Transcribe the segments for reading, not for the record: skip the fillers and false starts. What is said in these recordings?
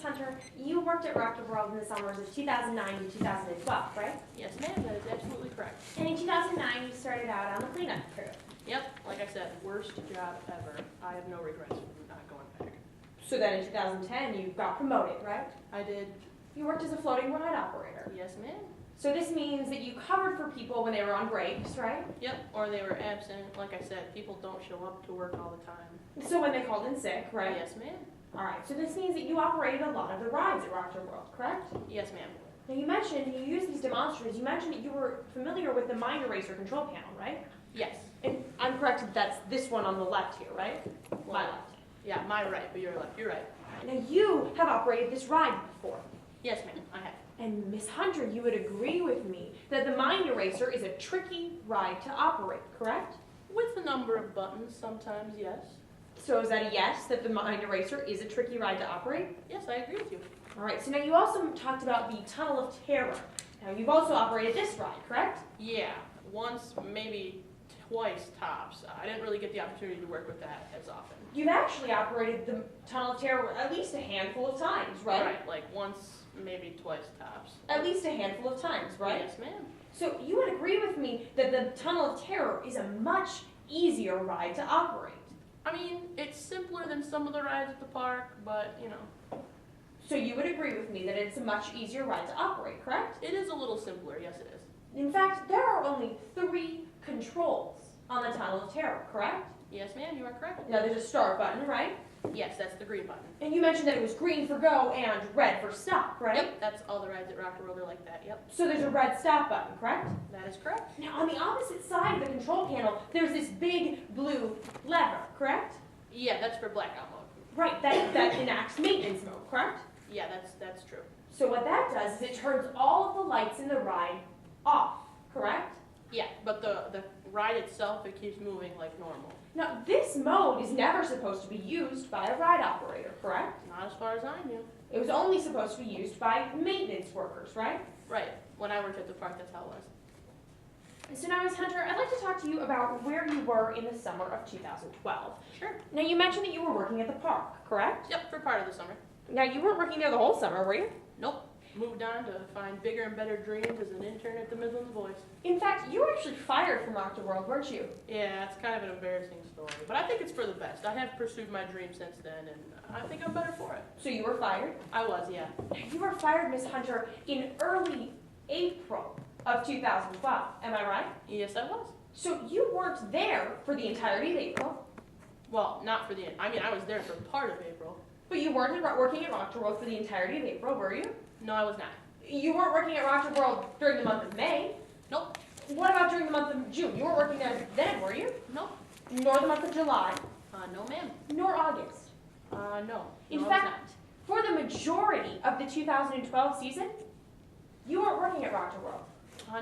Ms. Hunter, you worked at Rocket World in the summers of 2009 and 2012, right? Yes, ma'am, that is absolutely correct. And in 2009, you started out on the cleanup crew. Yep, like I said, worst job ever. I have no regrets for not going back. So then in 2010, you got promoted, right? I did, You worked as a floating ride operator. yes, ma'am. So this means that you covered for people when they were on breaks, right? Yep, or they were absent. Like I said, people don't show up to work all the time. So when they called in sick, right? Yes, ma'am. All right, so this means that you operated a lot of the rides at Rocket World, correct? Yes, ma'am. Now you mentioned, you used these demonstrators, you mentioned that you were familiar with the Mind Eraser control panel, right? Yes. And I'm correct that that's this one on the left here, right? My left. Yeah, my right, but your left. You're right. Now you have operated this ride before. Yes, ma'am, I have. And Miss Hunter, you would agree with me that the Mind Eraser is a tricky ride to operate, correct? With a number of buttons, sometimes, yes. So is that a yes, that the Mind Eraser is a tricky ride to operate? Yes, I agree with you. All right, so now you also talked about the Tunnel of Terror. Now you've also operated this ride, correct? Yeah, once, maybe twice tops. I didn't really get the opportunity to work with that as often. You've actually operated the Tunnel of Terror at least a handful of times, right? Right, like once, maybe twice tops. At least a handful of times, right? Yes, ma'am. So you would agree with me that the Tunnel of Terror is a much easier ride to operate. I mean, it's simpler than some of the rides at the park, but, you know, So you would agree with me that it's a much easier ride to operate, correct? it is a little simpler, yes it is. In fact, there are only 3 controls on the Tunnel of Terror, correct? Yes, ma'am, you are correct. Now there's a start button, right? Yes, that's the green button. And you mentioned that it was green for go and red for stop, right? Yep, that's all the rides at Rocket World are like that, yep. So there's a red stop button, correct? That is correct. Now on the opposite side of the control panel, there's this big blue lever, correct? Yeah, that's for blackout mode. Right, that enacts maintenance mode, correct? Yeah, that's true. So what that does is it turns all of the lights in the ride off, correct? Yeah, but the ride itself, it keeps moving like normal. Now this mode is never supposed to be used by a ride operator, correct? Not as far as I knew. It was only supposed to be used by maintenance workers, right? Right, when I worked at the park, that's how it was. So now, Ms. Hunter, I'd like to talk to you about where you were in the summer of 2012. Sure. Now, you mentioned that you were working at the park, correct? Yep, for part of the summer. Now, you weren't working there the whole summer, were you? Nope. Moved on to find bigger and better dreams as an intern at the Midlands Voice. In fact, you were actually fired from Rocket World, weren't you? Yeah, it's kind of an embarrassing story, but I think it's for the best. I have pursued my dream since then, and I think I'm better for it. So you were fired? I was, yeah. You were fired, Ms. Hunter, in early April of 2012. Am I right? Yes, I was. So you weren't there for the entirety of April, Well, not for the end. I mean, I was there for part of April. but you weren't working at Rocket World for the entirety of April, were you? No, I was not. You weren't working at Rocket World during the month of May. Nope. What about during the month of June? You weren't working there then, were you? Nope. Nor the month of July, No, ma'am. nor August. No. In No, I was fact, for the majority of the 2012 season, you weren't working at Rocket World.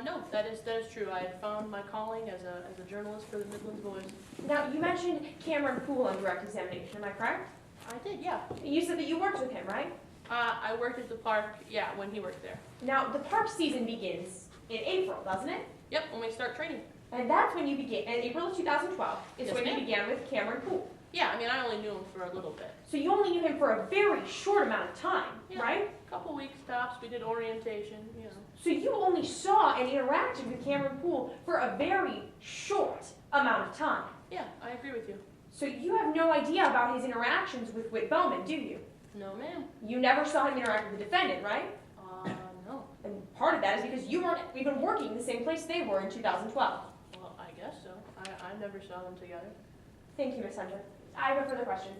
no, that is true. I had found my calling as a journalist for the Midlands Voice. Now, you mentioned Cameron Poole on direct examination, am I correct? I did, yeah. You said that you worked with him, right? I worked at the park, yeah, when he worked there. Now, the park season begins in April, doesn't it? Yep, when we start training. And that's when you begin, in April of 2012 is Yes, when you ma'am. began with Cameron Poole. Yeah, I mean, I only knew him for a little bit. So you only knew him for a very short amount of time, Yeah. right? A couple weeks tops, we did orientation, you know. So you only saw and interacted with Cameron Poole for a very short amount of time. Yeah, I agree with you. So you have no idea about his interactions with Whit Bowman, do you? No, ma'am. You never saw him interact with the defendant, right? No. And part of that is because you weren't even working the same place they were in 2012. Well, I guess so. I never saw them together. Thank you, Ms. Hunter. I have no further questions.